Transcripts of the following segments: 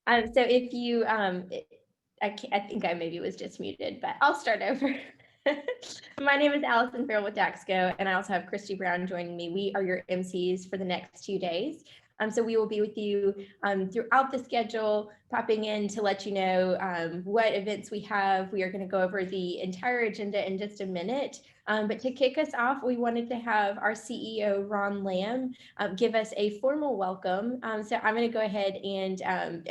So if you, I think I maybe was just muted, but I'll start over. My name is Allison Farrell with Daxko, and I also have Christy Brown joining me. We are your MCs for the next 2 days. So we will be with you throughout the schedule, popping in to let you know what events we have. We are going to go over the entire agenda in just a minute. But to kick us off, we wanted to have our CEO, Ron Lamb, give us a formal welcome. So I'm going to go ahead and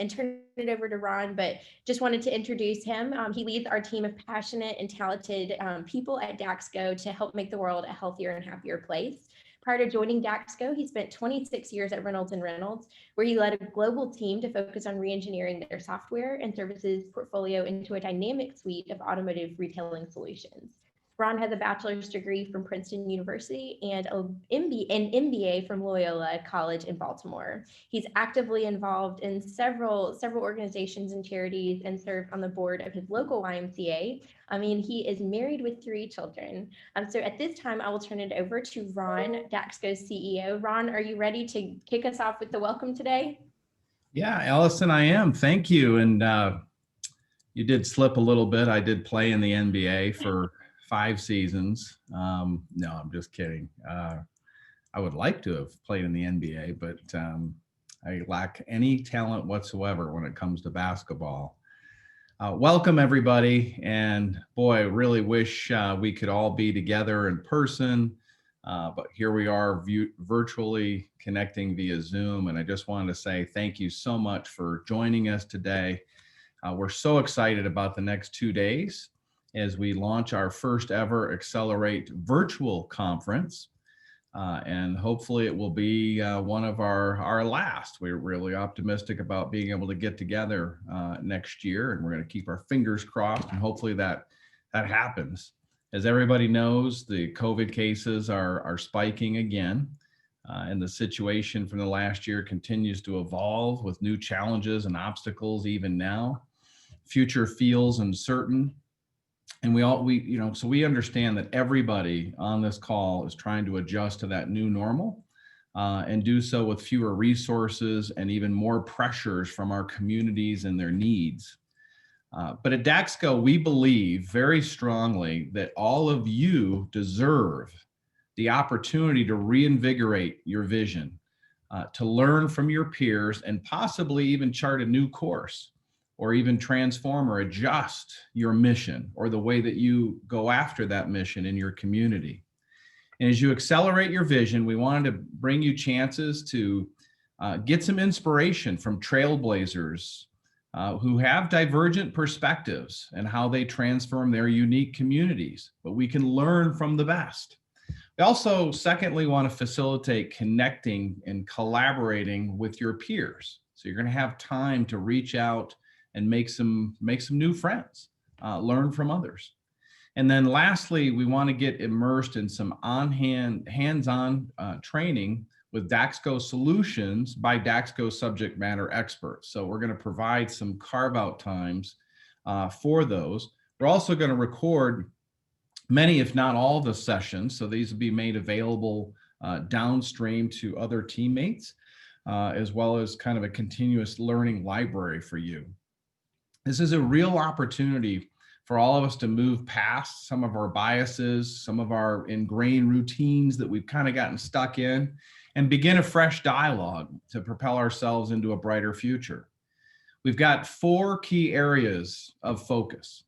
turn it over to Ron, but just wanted to introduce him. He leads our team of passionate and talented people at Daxko to help make the world a healthier and happier place. Prior to joining Daxko, he spent 26 years at Reynolds & Reynolds, where he led a global team to focus on re-engineering their software and services portfolio into a dynamic suite of automotive retailing solutions. Ron has a bachelor's degree from Princeton University and an MBA from Loyola College in Baltimore. He's actively involved in several organizations and charities and served on the board of his local YMCA. He is married with 3 children. So at this time, I will turn it over to Ron, Daxko's CEO. Ron, are you ready to kick us off with the welcome today? Yeah, Allison, I am. Thank you. And you did slip a little bit. I did play in the NBA for 5 seasons. No, I'm just kidding. I would like to have played in the NBA, but I lack any talent whatsoever when it comes to basketball. Welcome, everybody. And boy, really wish we could all be together in person. But here we are virtually connecting via Zoom. And I just wanted to say thank you so much for joining us today. We're so excited about the next 2 days as we launch our first ever Accelerate virtual conference. And hopefully it will be one of our last. We're really optimistic about being able to get together next year, and we're going to keep our fingers crossed, and hopefully that happens. As everybody knows, the COVID cases are spiking again, and the situation from the last year continues to evolve with new challenges and obstacles even now. Future feels uncertain. And we understand that everybody on this call is trying to adjust to that new normal and do so with fewer resources and even more pressures from our communities and their needs. But at Daxko, we believe very strongly that all of you deserve the opportunity to reinvigorate your vision, to learn from your peers, and possibly even chart a new course, or even transform or adjust your mission or the way that you go after that mission in your community. And as you accelerate your vision, we wanted to bring you chances to get some inspiration from trailblazers who have divergent perspectives and how they transform their unique communities, but we can learn from the best. We also, secondly, want to facilitate connecting and collaborating with your peers. So you're going to have time to reach out and make some new friends, learn from others. And then lastly, we want to get immersed in some hands-on training with Daxko solutions by Daxko subject matter experts. So we're going to provide some carve-out times for those. We're also going to record many, if not all, the sessions. So these will be made available downstream to other teammates, as well as kind of a continuous learning library for you. This is a real opportunity for all of us to move past some of our biases, some of our ingrained routines that we've kind of gotten stuck in, and begin a fresh dialogue to propel ourselves into a brighter future. We've got 4 key areas of focus.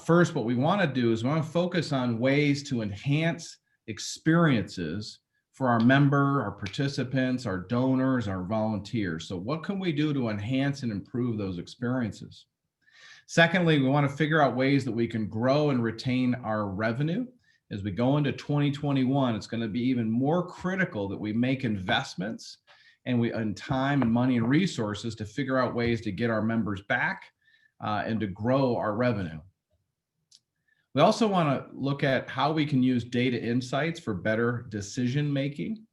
First, what we want to do is we want to focus on ways to enhance experiences for our our participants, our donors, our volunteers. So what can we do to enhance and improve those experiences? Secondly, we want to figure out ways that we can grow and retain our revenue. As we go into 2021, it's going to be even more critical that we make investments and time and money and resources to figure out ways to get our members back and to grow our revenue. We also want to look at how we can use data insights for better decision making.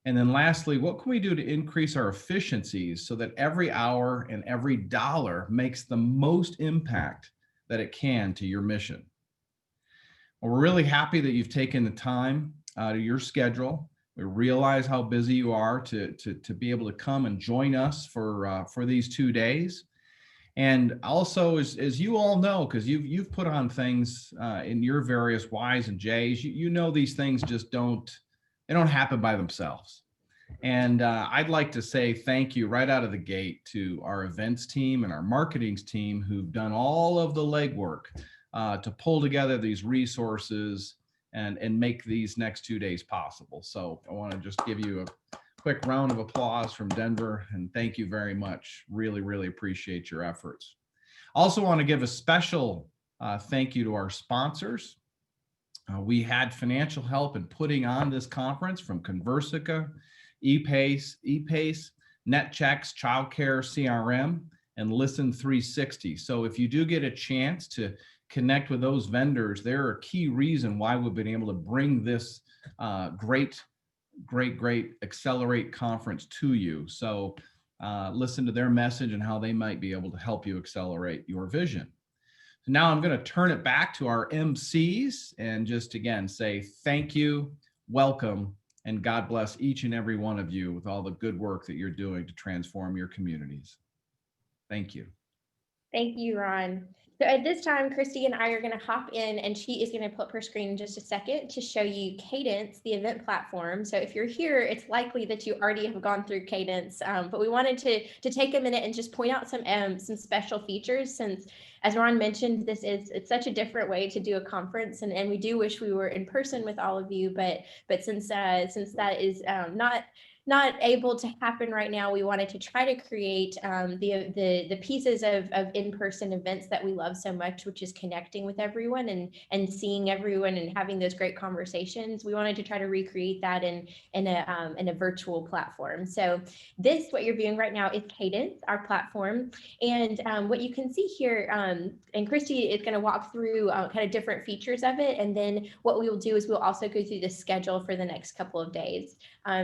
And then lastly, what can we do to increase our efficiencies so that every hour and every dollar makes the most impact that it can to your mission? Well, we're really happy that you've taken the time out of your schedule. We realize how busy you are to be able to come and join us for these 2 days. And also, as you all know, because you've put on things in your various Ys and Js, you know these things just don't happen by themselves. And I'd like to say thank you right out of the gate to our events team and our marketing team who've done all of the legwork to pull together these resources and make these next 2 days possible. So I want to just give you a quick round of applause from Denver, and thank you very much. Really, really appreciate your efforts. Also want to give a special thank you to our sponsors. We had financial help in putting on this conference from Conversica, ePace, NetChecks, Childcare, CRM, and Listen 360. So if you do get a chance to connect with those vendors, they're a key reason why we've been able to bring this great Accelerate conference to you. So listen to their message and how they might be able to help you accelerate your vision. So now I'm going to turn it back to our MCs and just again say thank you, welcome, and God bless each and every one of you with all the good work that you're doing to transform your communities. Thank you. Thank you, Ron. So at this time, Christy and I are going to hop in, and she is going to pull up her screen in just a second to show you Cadence, the event platform. So if you're here, it's likely that you already have gone through Cadence, but we wanted to take a minute and just point out some special features, since, as Ron mentioned, it's such a different way to do a conference, and we do wish we were in person with all of you, but since that is not able to happen right now, we wanted to try to create the pieces of in-person events that we love so much, which is connecting with everyone and seeing everyone and having those great conversations. We wanted to try to recreate that in a virtual platform. So what you're viewing right now is Cadence, our platform, and what you can see here, and Christy is going to walk through kind of different features of it, and then what we will do is we'll also go through the schedule for the next couple of days.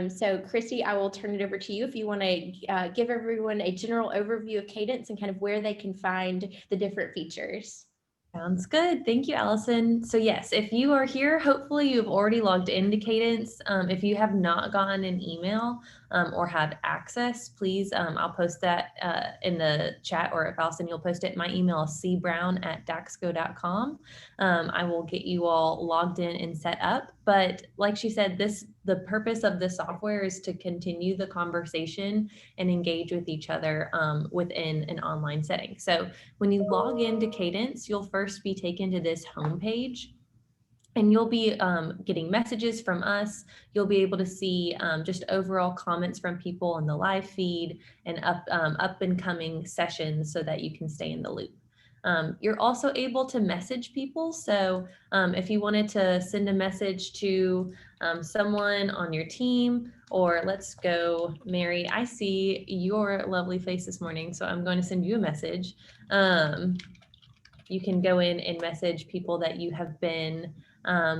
So Christy, I will turn it over to you if you want to give everyone a general overview of Cadence and kind of where they can find the different features. Sounds good. Thank you, Allison. So yes, if you are here, hopefully you've already logged into Cadence. If you have not gotten an email or have access, please, I'll post that in the chat, or if Allison, you'll post it. My email is cbrown@daxco.com. I will get you all logged in and set up. But like she said, the purpose of the software is to continue the conversation and engage with each other within an online setting. So when you log into Cadence, you'll first be taken to this homepage, and you'll be getting messages from us. You'll be able to see just overall comments from people on the live feed and up and coming sessions so that you can stay in the loop. You're also able to message people. So if you wanted to send a message to someone on your team, or let's go, Mary, I see your lovely face this morning, so I'm going to send you a message. You can go in and message people that you have been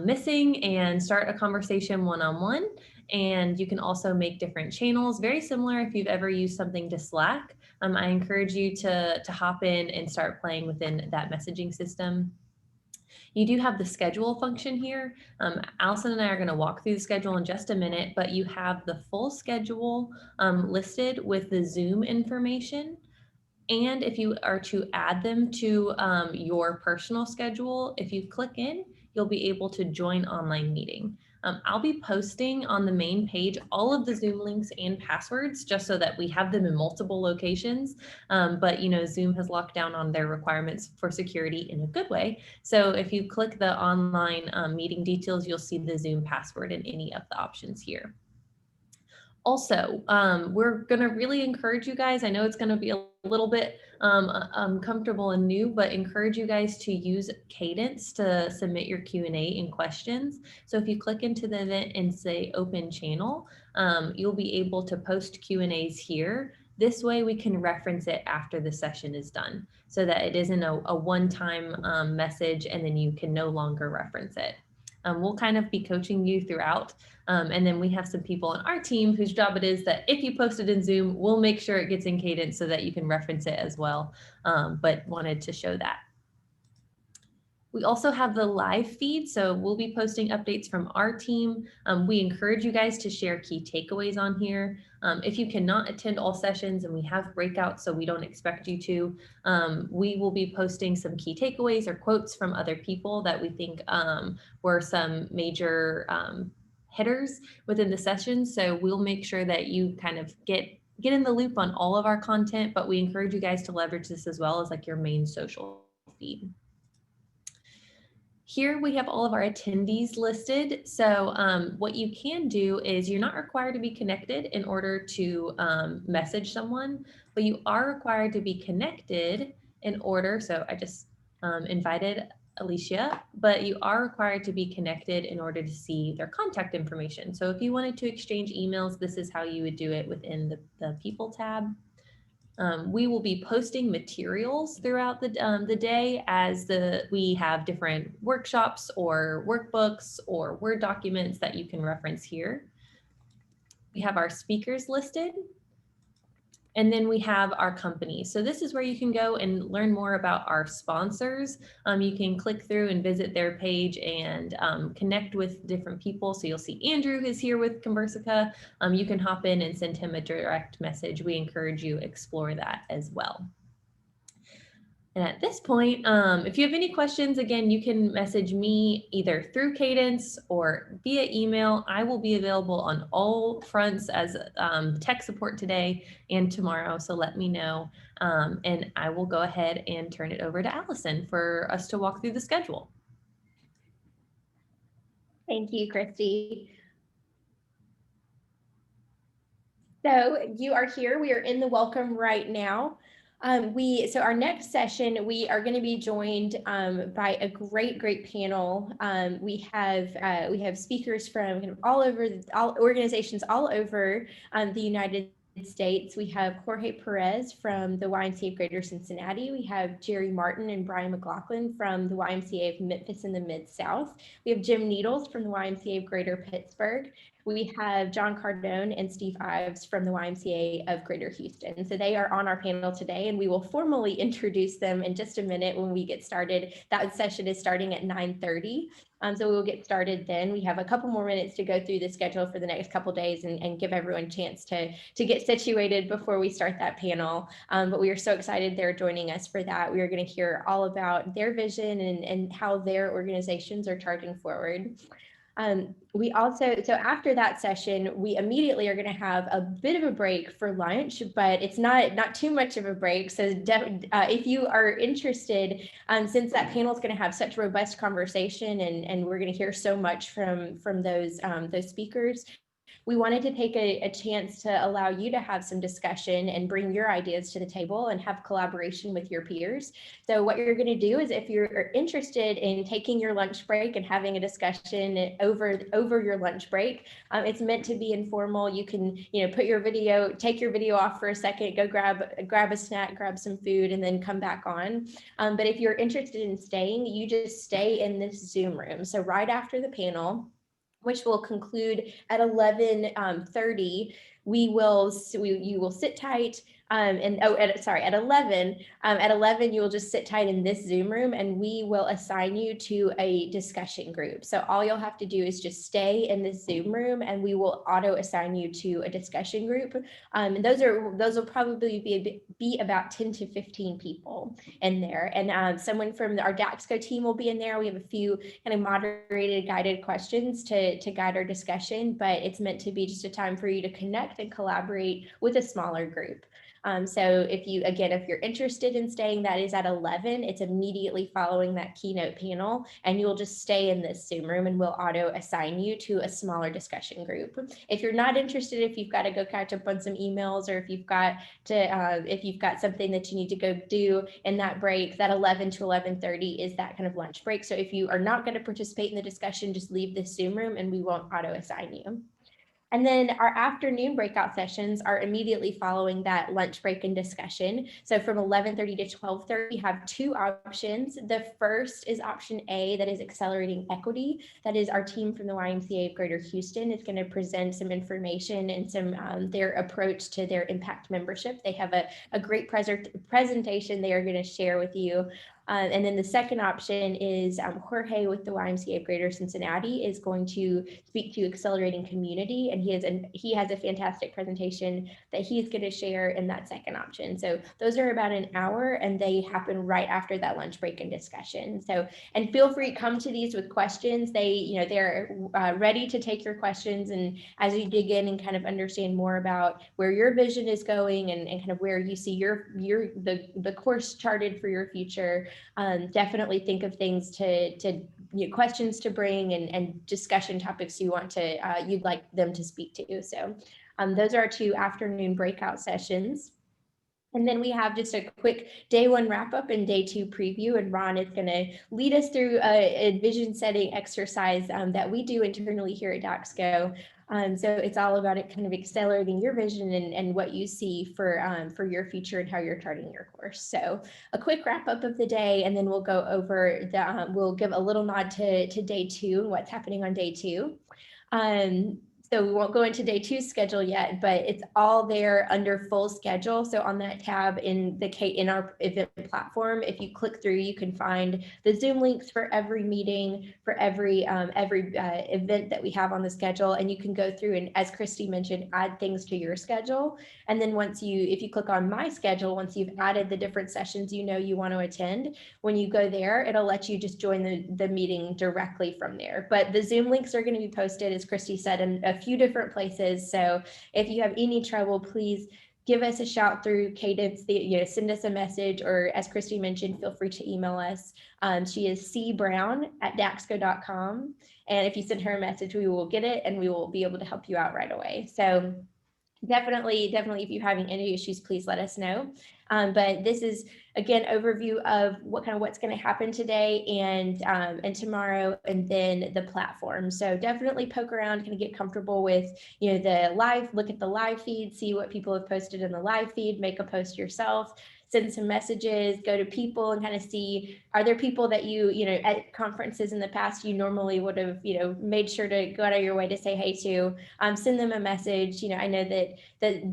missing and start a conversation one-on-one. And you can also make different channels, very similar if you've ever used something to Slack. I encourage you to hop in and start playing within that messaging system. You do have the schedule function here. Allison and I are going to walk through the schedule in just a minute, but you have the full schedule listed with the Zoom information. And if you are to add them to your personal schedule, if you click in, you'll be able to join online meeting. I'll be posting on the main page all of the Zoom links and passwords just so that we have them in multiple locations. But Zoom has locked down on their requirements for security in a good way. So if you click the online meeting details, you'll see the Zoom password in any of the options here. Also, we're going to really encourage you guys. I know it's going to be a little bit uncomfortable and new, but encourage you guys to use Cadence to submit your Q&A and questions. So if you click into the event and say open channel, you'll be able to post Q&As here. This way we can reference it after the session is done so that it isn't a one-time message and then you can no longer reference it. We'll kind of be coaching you throughout. And then we have some people on our team whose job it is that if you post it in Zoom, we'll make sure it gets in Cadence so that you can reference it as well. But wanted to show that. We also have the live feed, so we'll be posting updates from our team. We encourage you guys to share key takeaways on here. If you cannot attend all sessions, and we have breakouts, so we don't expect you to, we will be posting some key takeaways or quotes from other people that we think were some major hitters within the session. So we'll make sure that you kind of get in the loop on all of our content, but we encourage you guys to leverage this as well as like your main social feed. Here we have all of our attendees listed. So what you can do is you're not required to be connected in order to message someone, but you are required to be connected in order. So I just invited Alicia, but you are required to be connected in order to see their contact information. So if you wanted to exchange emails, this is how you would do it within the People tab. We will be posting materials throughout the day as we have different workshops or workbooks or Word documents that you can reference here. We have our speakers listed. And then we have our company. So this is where you can go and learn more about our sponsors. You can click through and visit their page and connect with different people. So you'll see Andrew is here with Conversica. You can hop in and send him a direct message. We encourage you to explore that as well. And at this point, if you have any questions, again, you can message me either through Cadence or via email. I will be available on all fronts as tech support today and tomorrow. So let me know. And I will go ahead and turn it over to Allison for us to walk through the schedule. Thank you, Christy. So you are here. We are in the welcome right now. So our next session, we are going to be joined by a great panel. We have speakers from kind of all organizations all over the United States. We have Jorge Perez from the YMCA of Greater Cincinnati. We have Jerry Martin and Brian McLaughlin from the YMCA of Memphis in the Mid-South. We have Jim Needles from the YMCA of Greater Pittsburgh. We have John Cardone and Steve Ives from the YMCA of Greater Houston. So they are on our panel today, and we will formally introduce them in just a minute when we get started. That session is starting at 9:30. So we will get started then. We have a couple more minutes to go through the schedule for the next couple days and give everyone a chance to get situated before we start that panel. But we are so excited they're joining us for that. We are going to hear all about their vision and how their organizations are charging forward. We also, so after that session, we immediately are going to have a bit of a break for lunch, but it's not too much of a break. So if you are interested, since that panel is going to have such robust conversation and we're going to hear so much from those speakers, we wanted to take a chance to allow you to have some discussion and bring your ideas to the table and have collaboration with your peers. So what you're going to do is, if you're interested in taking your lunch break and having a discussion over your lunch break, it's meant to be informal. You can, take your video off for a second, go grab a snack, grab some food, and then come back on. But if you're interested in staying, you just stay in this Zoom room. So right after the panel, which will conclude at 11:30, you will sit tight. At 11, you will just sit tight in this Zoom room, and we will assign you to a discussion group. So all you'll have to do is just stay in this Zoom room, and we will auto assign you to a discussion group. And those will probably be about 10 to 15 people in there. And someone from our Daxko team will be in there. We have a few kind of moderated, guided questions to guide our discussion, but it's meant to be just a time for you to connect and collaborate with a smaller group. So if you're interested in staying, that is at 11. It's immediately following that keynote panel, and you'll just stay in this Zoom room, and we'll auto assign you to a smaller discussion group. If you're not interested, if you've got to go catch up on some emails, or if you've got something that you need to go do in that break, that 11 to 11:30 is that kind of lunch break. So if you are not going to participate in the discussion, just leave this Zoom room and we won't auto assign you. And then our afternoon breakout sessions are immediately following that lunch break and discussion. So from 11:30 to 12:30, we have two options. The first is option A, that is accelerating equity. That is our team from the YMCA of Greater Houston is going to present some information and some their approach to their impact membership. They have a great presentation they are going to share with you And then the second option is Jorge with the YMCA of Greater Cincinnati is going to speak to accelerating community, and he has a fantastic presentation that he's going to share in that second option. So those are about an hour, and they happen right after that lunch break and discussion. So, and feel free to come to these with questions. They're ready to take your questions, and as you dig in and kind of understand more about where your vision is going and kind of where you see the course charted for your future. Definitely think of things questions to bring and discussion topics you'd like them to speak to. So those are our 2 afternoon breakout sessions. And then we have just a quick day 1 wrap up and day 2 preview. And Ron is going to lead us through a vision setting exercise that we do internally here at Daxko. So it's all about it kind of accelerating your vision and what you see for your future and how you're charting your course. So a quick wrap up of the day, and then we'll go over we'll give a little nod to day 2 and what's happening on day 2. So we won't go into day 2 schedule yet, but it's all there under full schedule. So on that tab in our event platform, if you click through, you can find the Zoom links for every meeting, for every event that we have on the schedule. And you can go through and, as Christy mentioned, add things to your schedule. And then if you click on my schedule, once you've added the different sessions you want to attend, when you go there, it'll let you just join the meeting directly from there. But the Zoom links are going to be posted, as Christy said, in a few different places. So if you have any trouble, please give us a shout through Cadence, send us a message, or as Christy mentioned, feel free to email us. She is cbrown@daxko.com. And if you send her a message, we will get it and we will be able to help you out right away. So definitely, if you're having any issues, please let us know. But this is, again, overview of what's going to happen today and tomorrow, and then the platform. So definitely poke around, kind of get comfortable with, look at the live feed, see what people have posted in the live feed, make a post yourself, send some messages, go to people and kind of see, are there people that at conferences in the past, you normally would have, made sure to go out of your way to say hey to, send them a message. I know that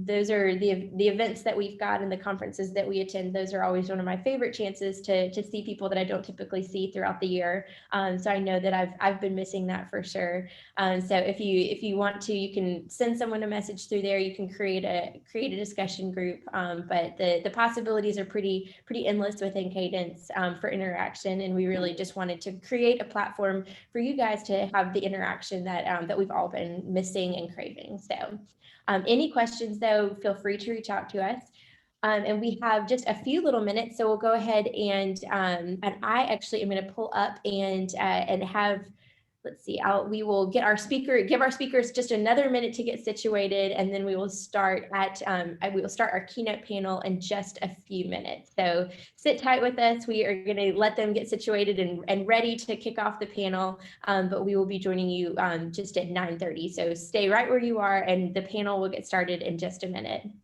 those are the events that we've got and the conferences that we attend. Those are always one of my favorite chances to see people that I don't typically see throughout the year. So I know that I've been missing that for sure. So if you want to, you can send someone a message through there. You can create a discussion group. But the possibilities are pretty endless within Cadence for interaction, and we really just wanted to create a platform for you guys to have the interaction that we've all been missing and craving. So any questions, though, feel free to reach out to us. And we have just a few little minutes, so we'll go ahead and I actually am going to pull up and have. Let's see, we will give our speakers just another minute to get situated, and then we will start our keynote panel in just a few minutes. So sit tight with us. We are going to let them get situated and ready to kick off the panel, but we will be joining you just at 9:30. So stay right where you are, and the panel will get started in just a minute.